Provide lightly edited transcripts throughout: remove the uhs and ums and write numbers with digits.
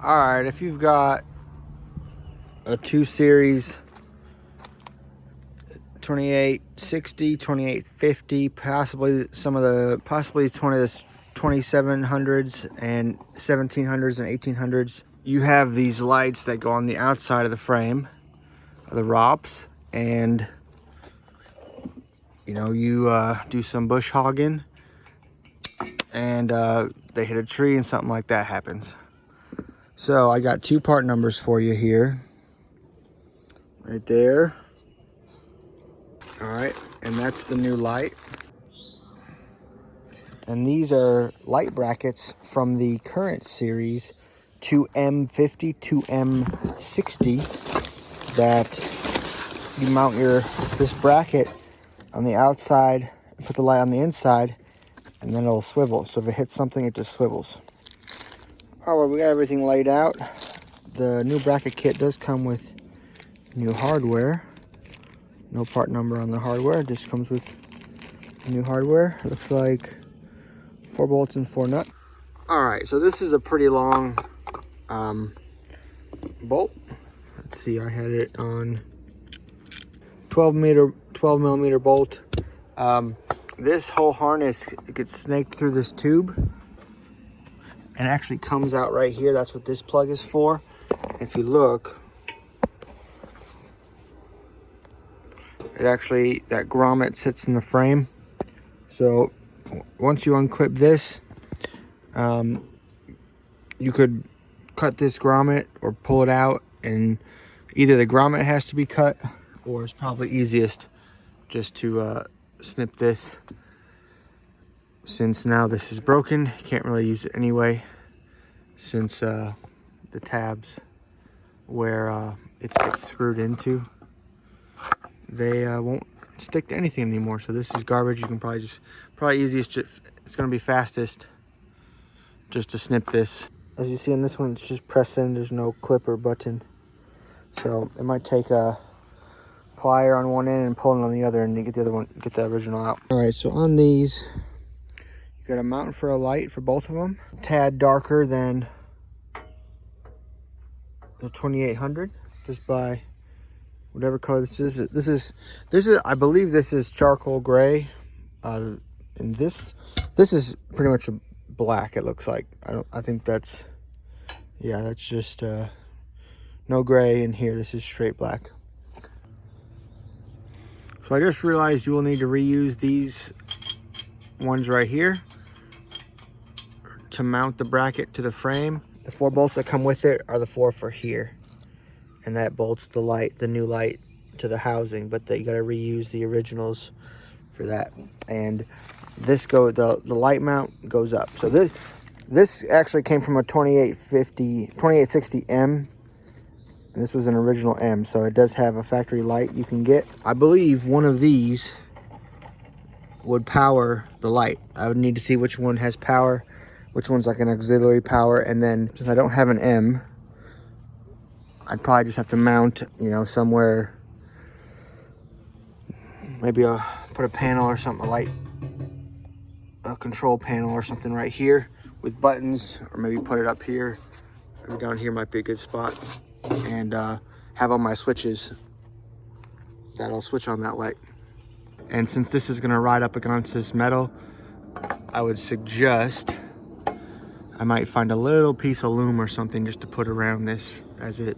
All right, if you've got a 2 Series 2860, 2850, possibly 2700s and 1700s and 1800s, you have these lights that go on the outside of the frame, of the ROPS, and you know, you do some bush hogging and they hit a tree and something like that happens. So I got 2 part numbers for you here, right there. All right, and that's the new light. And these are light brackets from the current series 2M50, 2M60, that you mount this bracket on the outside and put the light on the inside, and then it'll swivel. So if it hits something, it just swivels. All right, we got everything laid out. The new bracket kit does come with new hardware. No part number on the hardware, it just comes with new hardware. It looks like 4 bolts and 4 nuts. All right, so this is a pretty long bolt. Let's see, I had it on 12 millimeter bolt. This whole harness gets snaked through this tube and actually comes out right here. That's what this plug is for. If you look, it actually, that grommet sits in the frame. So once you unclip this, you could cut this grommet or pull it out, and either the grommet has to be cut, or it's probably easiest just to snip this, since now this is broken. You can't really use it anyway, since the tabs where it gets screwed into, they won't stick to anything anymore. So this is garbage. You can probably easiest, it's going to be fastest just to snip this. As you see in this one, it's just press in, there's no clip or button. So it might take a plier on one end and pull it on the other, and you get the other one, get the original out. All right, so on these, you got a mount for a light for both of them. A tad darker than the 2800, just by whatever color this is. This is I believe this is charcoal gray, and this is pretty much a black. It looks like, I think that's, yeah, that's just no gray in here. This is straight black. So I just realized you will need to reuse these ones right here to mount the bracket to the frame. The 4 bolts that come with it are the 4 for here, and that bolts the light, the new light, to the housing, but you got to reuse the originals for that. And this the light mount goes up. So this actually came from a 2860M, and this was an original M, so it does have a factory light you can get. I believe one of these would power the light. I would need to see which one has power, which one's like an auxiliary power, and then since I don't have an M, I'd probably just have to mount, you know, somewhere, maybe put a panel or something, a control panel or something right here with buttons, or maybe put it up here. Maybe down here might be a good spot, and have all my switches that'll switch on that light. And since this is gonna ride up against this metal, I would suggest I might find a little piece of loom or something just to put around this as it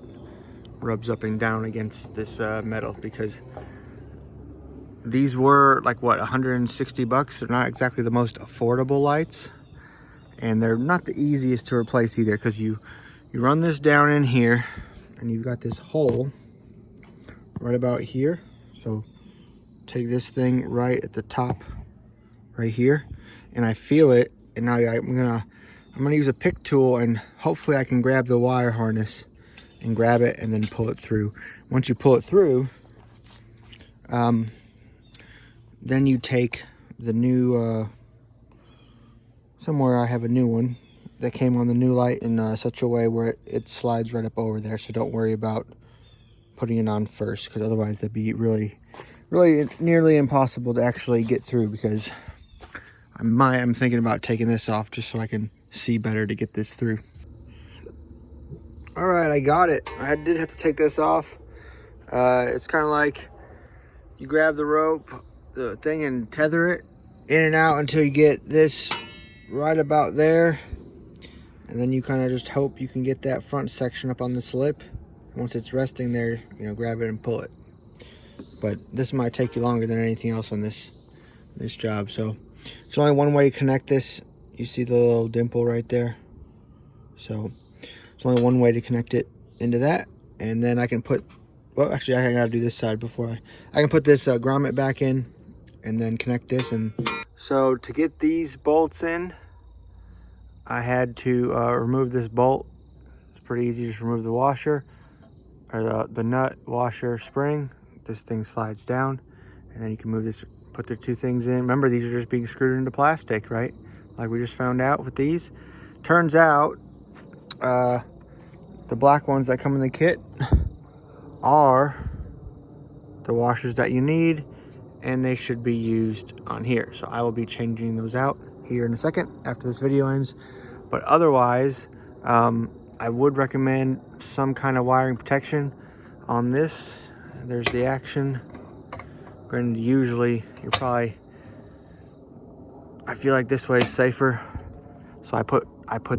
rubs up and down against this metal, because these were like, what, 160 bucks. They're not exactly the most affordable lights, and they're not the easiest to replace either, because you run this down in here and you've got this hole right about here. So take this thing right at the top right here, and I feel it, and now I'm gonna use a pick tool, and hopefully I can grab the wire harness and grab it and then pull it through. Once you pull it through, then you take the new, somewhere I have a new one that came on the new light in such a way where it slides right up over there. So don't worry about putting it on first, because otherwise that'd be really nearly impossible to actually get through, because I'm thinking about taking this off just so I can see better to get this through. All right, I got it. I did have to take this off. It's kind of like you grab the rope, the thing, and tether it in and out until you get this right about there. And then you kind of just hope you can get that front section up on the slip. Once it's resting there, you know, grab it and pull it. But this might take you longer than anything else on this job. So there's only one way to connect this. You see the little dimple right there? So there's only one way to connect it into that. And then I can put, well, actually I gotta do this side before I can put this grommet back in and then connect this. And so to get these bolts in, I had to remove this bolt. It's pretty easy, just remove the washer, or the nut, washer, spring. This thing slides down, and then you can move this, put the two things in. Remember, these are just being screwed into plastic, right? Like we just found out with these. Turns out, the black ones that come in the kit are the washers that you need, and they should be used on here. So I will be changing those out here in a second after this video ends. But otherwise, I would recommend some kind of wiring protection on this. There's the action. Granted, usually you're probably, I feel like this way is safer. So I put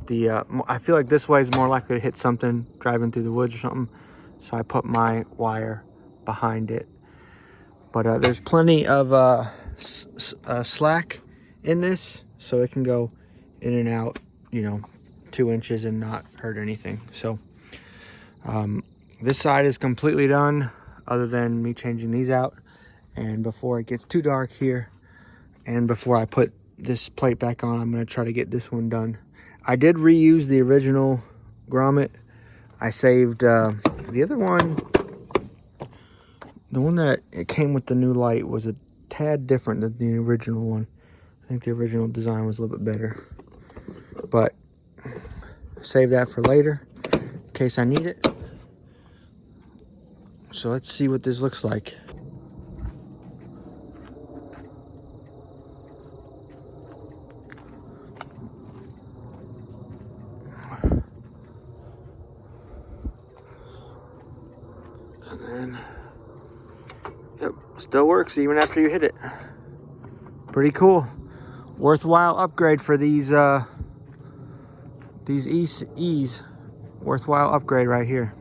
the, I feel like this way is more likely to hit something driving through the woods or something. So I put my wire behind it. But there's plenty of slack in this, so it can go in and out, you know, 2 inches and not hurt anything. So this side is completely done, other than me changing these out. And before it gets too dark here, and before I put this plate back on, I'm going to try to get this one done. I did reuse the original grommet. I saved the other one. The one that it came with the new light was a tad different than the original one. I think the original design was a little bit better. But save that for later in case I need it. So let's see what this looks like. And then, yep, still works even after you hit it. Pretty cool. Worthwhile upgrade for these E's. Worthwhile upgrade right here.